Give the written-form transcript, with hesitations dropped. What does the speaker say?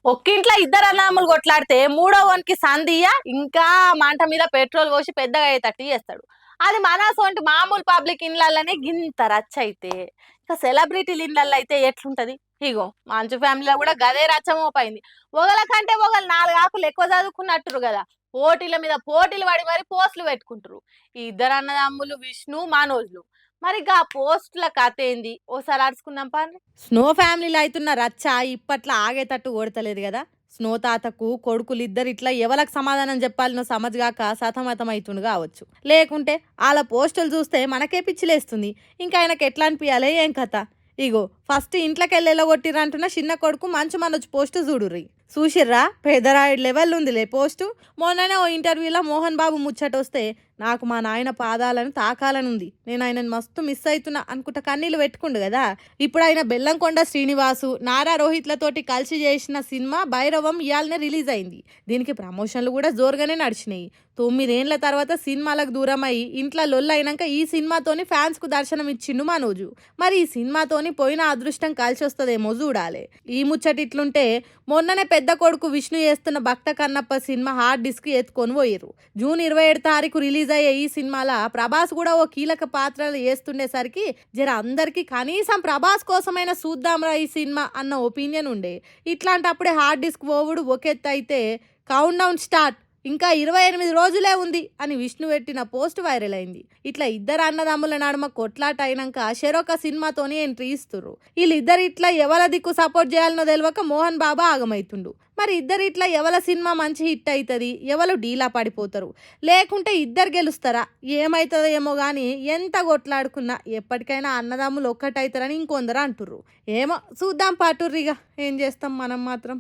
ఒక్కింట్లో ఇద్దరు అన్నదమ్ములు కొట్లాడితే మూడో వానికి సంధియ ఇంకా మంట మీద పెట్రోల్ పోసి పెద్దగా అయ్యేటట్టు చేస్తాడు. అది మన సొంటి మామూలు పబ్లిక్ ఇండ్లల్లనే గింత రచ్చ అయితే ఇక సెలబ్రిటీల ఇళ్ళల్లో అయితే ఎట్లుంటది? ఇగో మంచు ఫ్యామిలీలో కూడా గదే రచ్చమోపైంది. ఒకళ్ళ కంటే ఒకళ్ళు 4 ఆకులు ఎక్కువ చదువుకున్నట్టురు కదా. పోటీల మీద పోటీలు పడి మరి పోస్టులు పెట్టుకుంటారు. ఈ ఇద్దరు అన్నదమ్ములు విష్ణు మనోజ్లు. మరి గా పోస్టుల కథ ఏంది? ఓసారి అరుచుకుందాం పాండి. స్నో ఫ్యామిలీలో అవుతున్న రచ్చ ఇప్పట్లో ఆగేటట్టు ఓడతలేదు కదా. స్నో తాతకు కొడుకులిద్దరు ఇట్లా ఎవరికి సమాధానం చెప్పాలనో సమజ్గాక సతమతం అవుతుండు కావచ్చు. లేకుంటే వాళ్ళ పోస్టులు చూస్తే మనకే పిచ్చిలేస్తుంది. ఇంకా ఆయనకు ఎట్లా అనిపించాలి ఏం కథ? ఇగో ఫస్ట్ ఇంట్లోకి వెళ్ళి కొట్టిరంటున్న చిన్న కొడుకు మంచు మనొచ్చి పోస్టు చూడుర్రి. చూసిర్రా పెదరాయుడు లెవెల్ ఉందిలే పోస్టు. మొన్ననే ఓ ఇంటర్వ్యూలో మోహన్ బాబు ముచ్చట వస్తే నాకు మా నాయన పాదాలను తాకాలని ఉంది, నేను ఆయనను మస్తు మిస్ అవుతున్నా అనుకుంటా కన్నీళ్ళు పెట్టుకుండు కదా. ఇప్పుడు ఆయన బెల్లంకొండ శ్రీనివాసు నారా రోహిత్లతోటి కలిసి చేసిన సినిమా భైరవం ఇయాలనే రిలీజ్ అయింది. దీనికి ప్రమోషన్లు కూడా జోరుగానే నడిచినాయి. 9 ఏళ్ల తర్వాత సినిమాలకు దూరం అయ్యి ఇంట్లో లొల్లైనాక ఈ సినిమాతోని ఫ్యాన్స్ కు దర్శనం ఇచ్చిండు మనోజు. మరి ఈ సినిమాతోని పోయిన అదృష్టం కలిసి వస్తుందేమో చూడాలి. ఈ ముచ్చట ఇట్లుంటే మొన్ననే పెద్ద కొడుకు విష్ణు చేస్తున్న భక్త కన్నప్ప సినిమా హార్డ్ డిస్క్ ఎత్తుకొని పోయిర్రు. జూన్ 27 తారీఖు రిలీజ్ అయ్యే ఈ సినిమాలో ప్రభాస్ కూడా ఓ కీలక పాత్రలు చేస్తుండేసరికి జర అందరికి కనీసం ప్రభాస్ కోసమైనా చూద్దాంరా ఈ సినిమా అన్న ఒపీనియన్ ఉండే. ఇట్లాంటప్పుడే హార్డ్ డిస్క్ పోవుడు ఒకెత్త అయితే కౌంట్ డౌన్ స్టార్ట్ ఇంకా 28 రోజులే ఉంది అని విష్ణు పెట్టిన పోస్ట్ వైరల్ అయింది. ఇట్లా ఇద్దరు అన్నదమ్ముల నడుమ కొట్లాట అయినాక షెరొక సినిమాతోని ఎంట్రీ ఇస్తుర్రు. వీళ్ళిద్దరు ఇట్లా ఎవల దిక్కు సపోర్ట్ చేయాలనో తెలియక మోహన్ బాబా ఆగమైతుండు. మరి ఇద్దరు ఇట్లా ఎవల సినిమా మంచి హిట్ అవుతుంది, ఎవరు డీలా పడిపోతారు, లేకుంటే ఇద్దరు గెలుస్తారా ఏమవుతుందో ఏమో కానీ ఎంత కొట్లాడుకున్నా ఎప్పటికైనా అన్నదమ్ములు ఒక్కటవుతారని ఇంకొందరు అంటుర్రు. ఏమో చూద్దాం పాటుర్రిగా ఏం చేస్తాం మనం మాత్రం.